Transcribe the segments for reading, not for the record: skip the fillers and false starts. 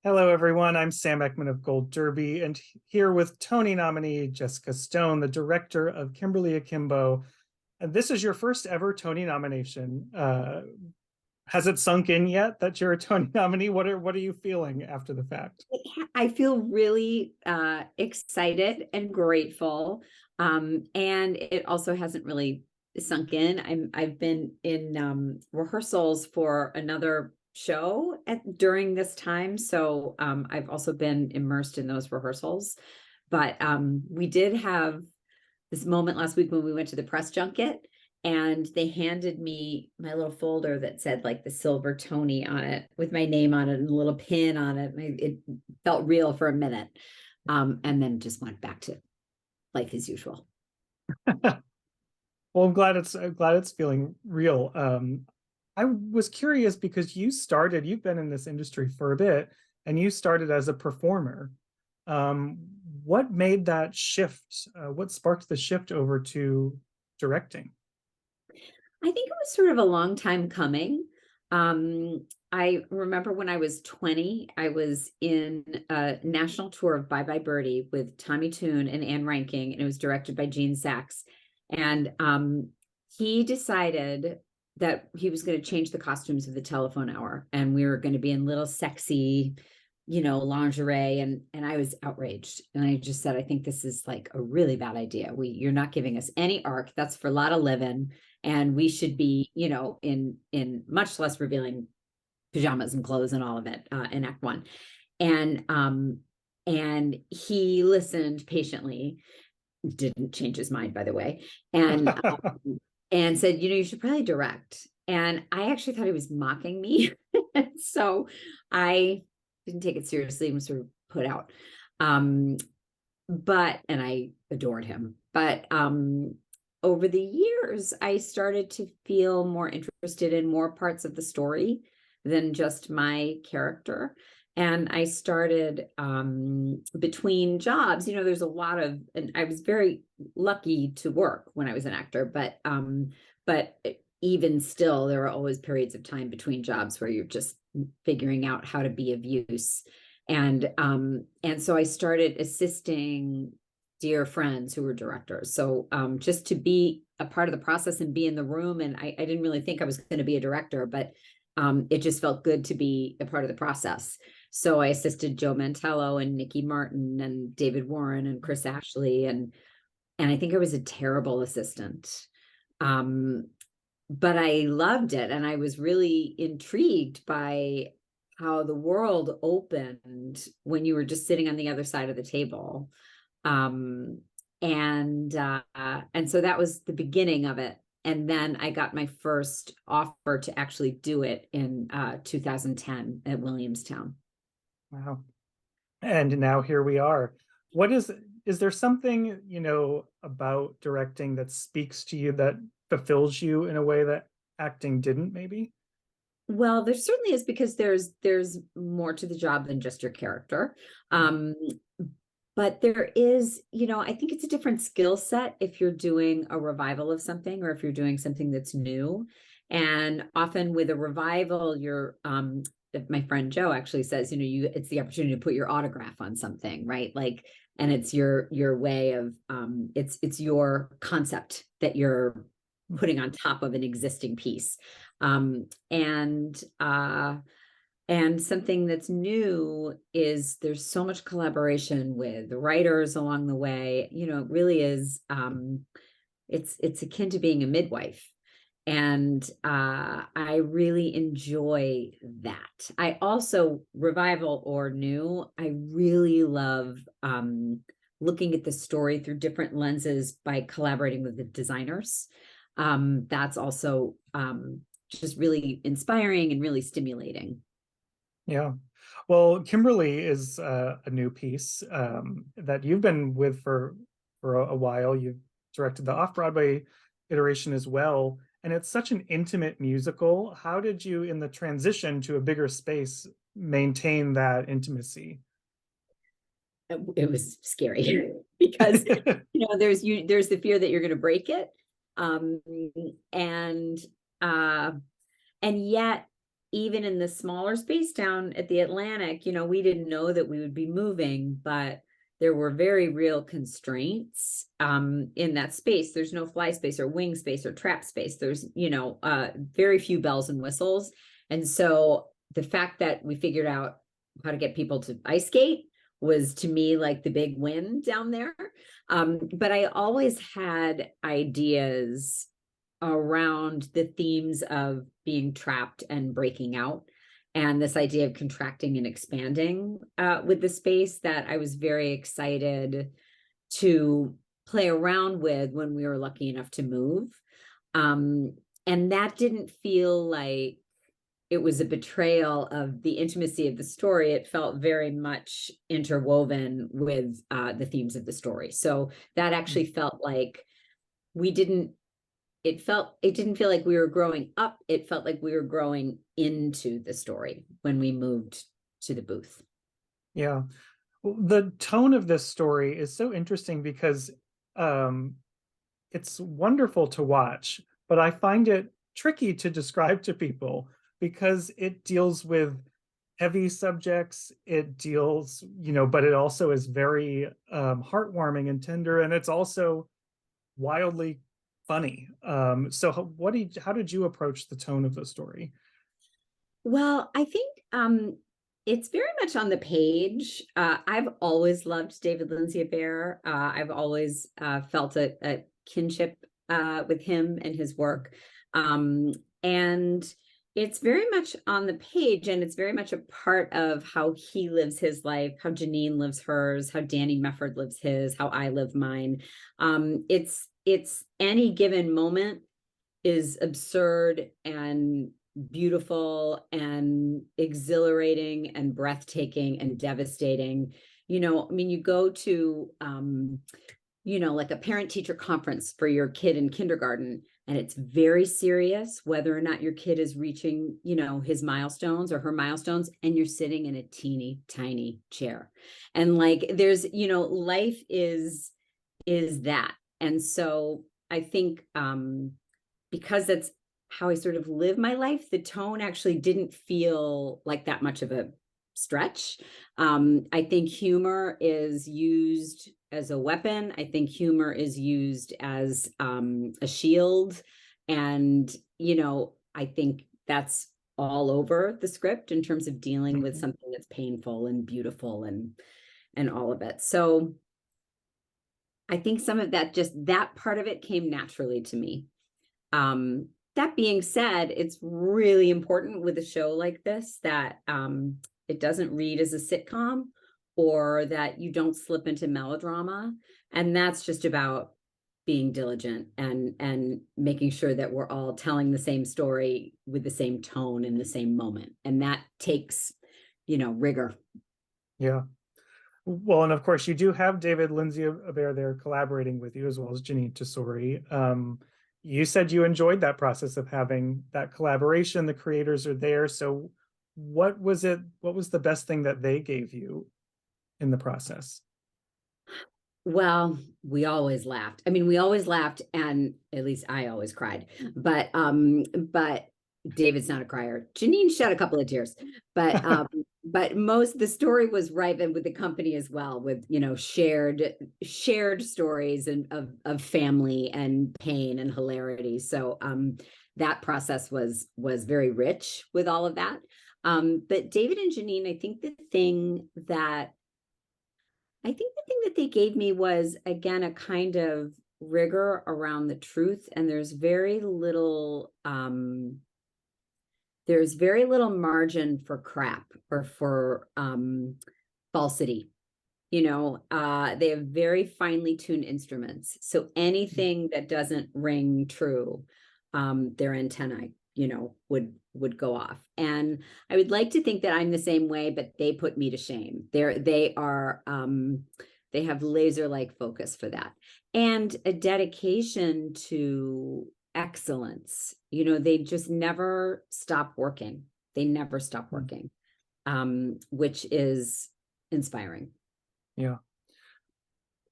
Hello, everyone. I'm Sam Eckmann of Gold Derby, and here with Tony nominee Jessica Stone, the director of Kimberly Akimbo. And this is your first ever Tony nomination. Has it sunk in yet that you're a Tony nominee? What are you feeling after the fact? I feel really excited and grateful. And it also hasn't really sunk in. I've been in rehearsals for another show during this time. So I've also been immersed in those rehearsals. But we did have this moment last week when we went to the press junket, and they handed me my little folder that said like the silver Tony on it with my name on it and a little pin on it. It felt real for a minute, and then just went back to life as usual. Well, I'm glad it's feeling real. I was curious because you've been in this industry for a bit, and you started as a performer. Um, what made that shift? What sparked the shift over to directing? I think it was sort of a long time coming. I remember when I was 20, I was in a national tour of Bye Bye Birdie with Tommy Tune and Anne Reinking, and it was directed by Gene Saks. And he decided that he was going to change the costumes of the telephone hour, and we were going to be in little sexy, lingerie. And I was outraged. And I just said, I think this is like a really bad idea. You're not giving us any arc. That's for a lot of living. And we should be, in much less revealing pajamas and clothes and all of it in Act One. And he listened patiently, didn't change his mind, by the way, and said, you should probably direct. And I actually thought he was mocking me. So I didn't take it seriously and was sort of put out. And I adored him. But over the years, I started to feel more interested in more parts of the story than just my character. And I started between jobs, there's a lot of, and I was very lucky to work when I was an actor, but even still, there are always periods of time between jobs where you're just figuring out how to be of use. And so I started assisting dear friends who were directors. So just to be a part of the process and be in the room. And I didn't really think I was going to be a director, but it just felt good to be a part of the process. So I assisted Joe Mantello and Nikki Martin and David Warren and Chris Ashley. And I think I was a terrible assistant. But I loved it. And I was really intrigued by how the world opened when you were just sitting on the other side of the table. And so that was the beginning of it. And then I got my first offer to actually do it in 2010 at Williamstown. Wow. And now here we are. Is there something, about directing that speaks to you, that fulfills you in a way that acting didn't, maybe? Well, there certainly is, because there's more to the job than just your character. But there is, I think it's a different skill set if you're doing a revival of something or if you're doing something that's new. And often with a revival, my friend Joe actually says, it's the opportunity to put your autograph on something, right? Like, and it's your way of, it's your concept that you're putting on top of an existing piece. And something that's new is there's so much collaboration with the writers along the way. It really is, it's akin to being a midwife. And I really enjoy that. I also, revival or new, I really love looking at the story through different lenses by collaborating with the designers. That's also just really inspiring and really stimulating. Yeah. Well, Kimberly is a new piece that you've been with for a while. You've directed the off-Broadway iteration as well. And it's such an intimate musical. How did you, in the transition to a bigger space, maintain that intimacy? It was scary because there's the fear that you're going to break it, and yet even in the smaller space down at the Atlantic, we didn't know that we would be moving, but there were very real constraints in that space. There's no fly space or wing space or trap space. There's, very few bells and whistles. And so the fact that we figured out how to get people to ice skate was, to me, like the big win down there. But I always had ideas around the themes of being trapped and breaking out, and this idea of contracting and expanding with the space that I was very excited to play around with when we were lucky enough to move. And that didn't feel like it was a betrayal of the intimacy of the story. It felt very much interwoven with the themes of the story. So that actually felt like it didn't feel like we were growing up. It felt like we were growing into the story when we moved to the booth. Yeah. Well, the tone of this story is so interesting because it's wonderful to watch, but I find it tricky to describe to people because it deals with heavy subjects. It deals, but it also is very heartwarming and tender, and it's also wildly funny. So how did you approach the tone of the story? Well, I think it's very much on the page. I've always loved David Lindsay-Abaire. I've always felt a kinship with him and his work. And it's very much on the page, and it's very much a part of how he lives his life, how Janine lives hers, how Danny Mefford lives his, how I live mine. It's any given moment is absurd and beautiful and exhilarating and breathtaking and devastating. You go to like a parent teacher conference for your kid in kindergarten, and it's very serious whether or not your kid is reaching his milestones or her milestones, and you're sitting in a teeny tiny chair, and like there's life is that. And so I think because that's how I sort of live my life, the tone actually didn't feel like that much of a stretch. I think humor is used as a weapon. I think humor is used as a shield. And, I think that's all over the script in terms of dealing with something that's painful and beautiful and all of it. So I think some of that, just that part of it, came naturally to me. That being said, it's really important with a show like this that it doesn't read as a sitcom, or that you don't slip into melodrama. And that's just about being diligent and making sure that we're all telling the same story with the same tone in the same moment. And that takes, rigor. Yeah. Well, and of course, you do have David Lindsay-Abaire there collaborating with you, as well as Janine Tesori. You said you enjoyed that process of having that collaboration. The creators are there. So what was the best thing that they gave you in the process? Well, we always laughed. I mean, we always laughed, and at least I always cried. But David's not a crier. Janine shed a couple of tears, but the story was ripe, and with the company as well, with shared stories and of family and pain and hilarity. So that process was very rich with all of that. But David and Janine, I think the thing that they gave me was, again, a kind of rigor around the truth, and there's very little margin for crap or for falsity. They have very finely tuned instruments, so anything that doesn't ring true, their antennae would go off. And I would like to think that I'm the same way, but they put me to shame. They have laser-like focus for that, and a dedication to excellence. They just never stop working. Which is inspiring. Yeah.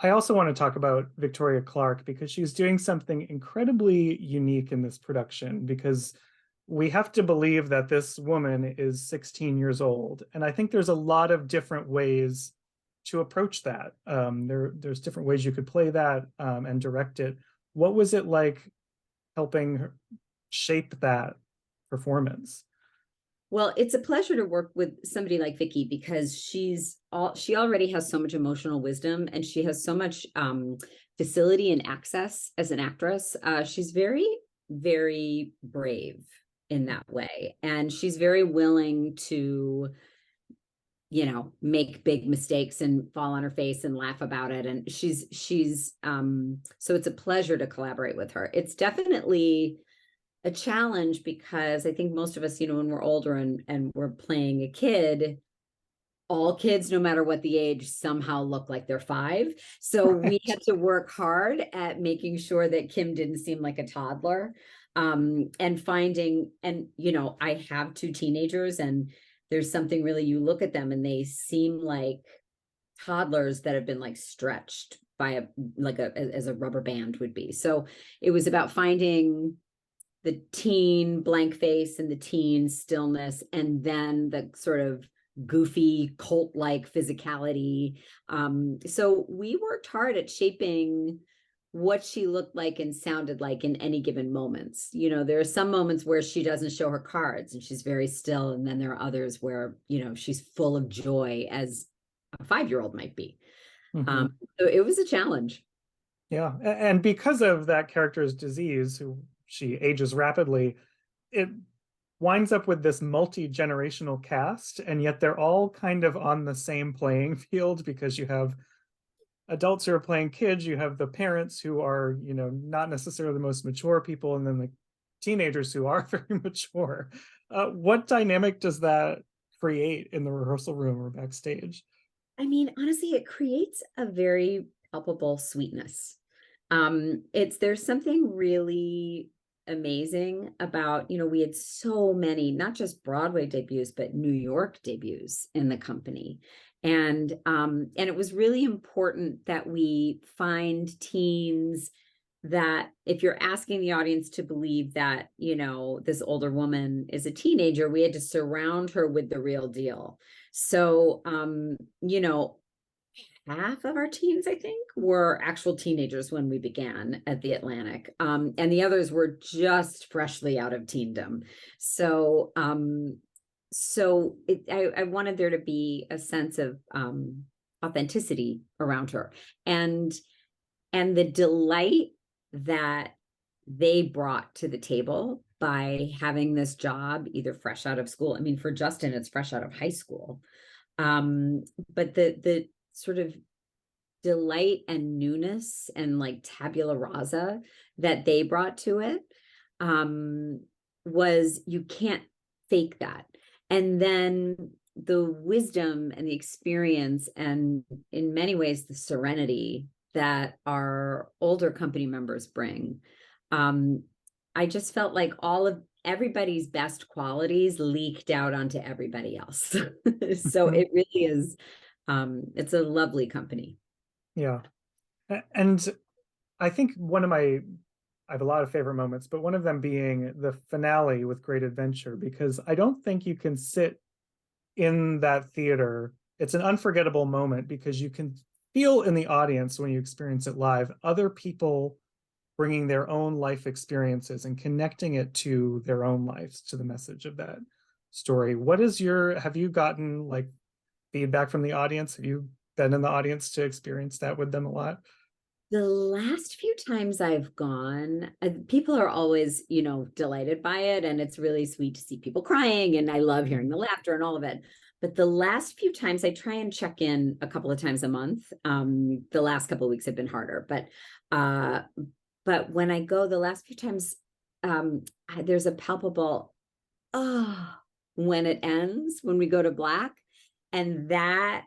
I also want to talk about Victoria Clark, because she's doing something incredibly unique in this production, because we have to believe that this woman is 16 years old. And I think there's a lot of different ways to approach that. There's different ways you could play that and direct it. What was it like helping her shape that performance? Well, it's a pleasure to work with somebody like Vicky because she already has so much emotional wisdom, and she has so much facility and access as an actress. She's very, very brave in that way, and she's very willing to, make big mistakes and fall on her face and laugh about it. And she's so it's a pleasure to collaborate with her. It's definitely a challenge because I think most of us, when we're older and we're playing a kid, all kids, no matter what the age, somehow look like they're 5. So we had to work hard at making sure that Kim didn't seem like a toddler. And finding, and I have 2 teenagers, and there's something really, you look at them and they seem like toddlers that have been like stretched by as a rubber band would be. So it was about finding the teen blank face and the teen stillness, and then the sort of goofy cult-like physicality. So we worked hard at shaping what she looked like and sounded like in any given moments. There are some moments where she doesn't show her cards and she's very still, and then there are others where she's full of joy, as a 5-year-old might be. Mm-hmm. So it was a challenge. Yeah, and because of that character's disease, who she ages rapidly, it winds up with this multi-generational cast, and yet they're all kind of on the same playing field because you have adults who are playing kids, you have the parents who are, not necessarily the most mature people, and then the teenagers who are very mature. What dynamic does that create in the rehearsal room or backstage? I mean, honestly, it creates a very palpable sweetness. There's something really amazing about, we had so many, not just Broadway debuts, but New York debuts in the company. And it was really important that we find teens that, if you're asking the audience to believe that, this older woman is a teenager, we had to surround her with the real deal. So, half of our teens, I think, were actual teenagers when we began at the Atlantic. And the others were just freshly out of teendom. So, I wanted there to be a sense of authenticity around her, and the delight that they brought to the table by having this job, either fresh out of school. I mean, for Justin, it's fresh out of high school. But the sort of delight and newness and like tabula rasa that they brought to it was, you can't fake that. And then the wisdom and the experience, and in many ways the serenity that our older company members bring. I just felt like all of everybody's best qualities leaked out onto everybody else. So it really is, it's a lovely company. Yeah. And I think I have a lot of favorite moments, but one of them being the finale with Great Adventure, because I don't think you can sit in that theater. It's an unforgettable moment because you can feel in the audience, when you experience it live, other people bringing their own life experiences and connecting it to their own lives, to the message of that story. Have you gotten like feedback from the audience? Have you been in the audience to experience that with them a lot? The last few times I've gone, people are always, delighted by it. And it's really sweet to see people crying. And I love hearing the laughter and all of it. But the last few times, I try and check in a couple of times a month. The last couple of weeks have been harder. But when I go the last few times, there's a palpable, oh, when it ends, when we go to black. And that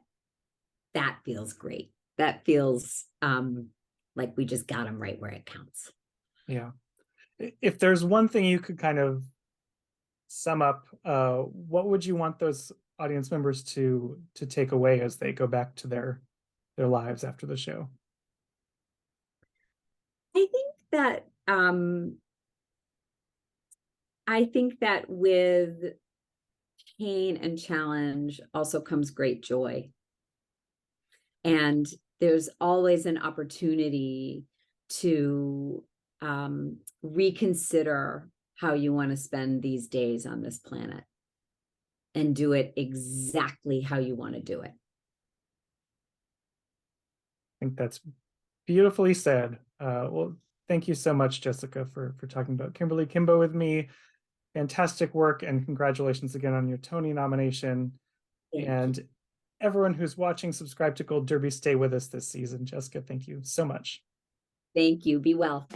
feels great. That feels like we just got them right where it counts. Yeah. If there's one thing you could kind of sum up, what would you want those audience members to take away as they go back to their lives after the show? I think that I think that with pain and challenge also comes great joy. And there's always an opportunity to reconsider how you want to spend these days on this planet and do it exactly how you want to do it. I think that's beautifully said. Well, thank you so much, Jessica, for talking about Kimberly Akimbo with me. Fantastic work, and congratulations again on your Tony nomination. Thank And you. everyone who's watching, subscribe to Gold Derby. Stay with us this season. Jessica, thank you so much. Thank you. Be well.